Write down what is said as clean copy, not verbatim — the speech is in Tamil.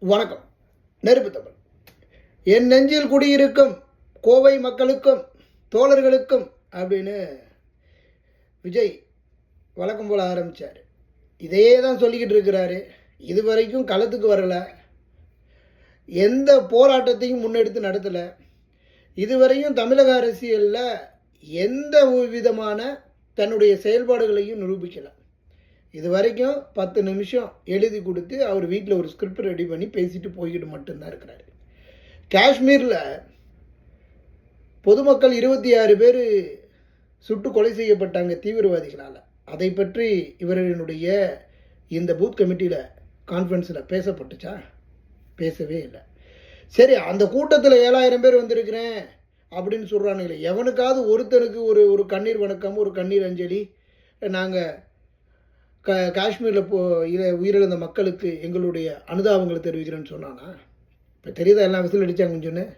வணக்கம். நெருப்பு தமிழ். என் நெஞ்சில் குடியிருக்கும் கோவை மக்களுக்கும் தோழர்களுக்கும் அப்படின்னு விஜய் வழக்கம் போல் ஆரம்பித்தார். இதையே தான் சொல்லிக்கிட்டு இருக்கிறாரு. இதுவரைக்கும் களத்துக்கு வரலை, எந்த போராட்டத்தையும் முன்னெடுத்து நடத்தலை, இதுவரையும் தமிழக அரசியலில் எந்த விதமான தன்னுடைய செயல்பாடுகளையும் நிரூபிக்கலை. இது வரைக்கும் 10 நிமிஷம் எழுதி கொடுத்து அவர் வீட்டில் ஒரு ஸ்கிரிப்ட் ரெடி பண்ணி பேசிட்டு போய்கிட்டு மட்டும்தான் இருக்கிறாரு. காஷ்மீரில் பொதுமக்கள் 26 பேர் சுட்டு கொலை செய்யப்பட்டாங்க தீவிரவாதிகளால். அதை பற்றி இவர்களுடைய இந்த பூத் கமிட்டியில் கான்ஃபரன்ஸில் பேசப்பட்டுச்சா? பேசவே இல்லை. சரி, அந்த கூட்டத்தில் 7000 பேர் வந்திருக்கிறேன் அப்படின்னு சொல்கிறானுங்களே, எவனுக்காவது ஒருத்தனுக்கு ஒரு கண்ணீர் வணக்கம், ஒரு கண்ணீர் அஞ்சலி, நாங்கள் காஷ்மீரில் உயிரிழந்த மக்களுக்கு எங்களுடைய அனுதாபங்களை தெரிவிக்கிறேன்னு சொன்னானா? இப்போ தெரியுதா எல்லாம் விசில் அடித்தாங்கன்னு சொன்னேன்.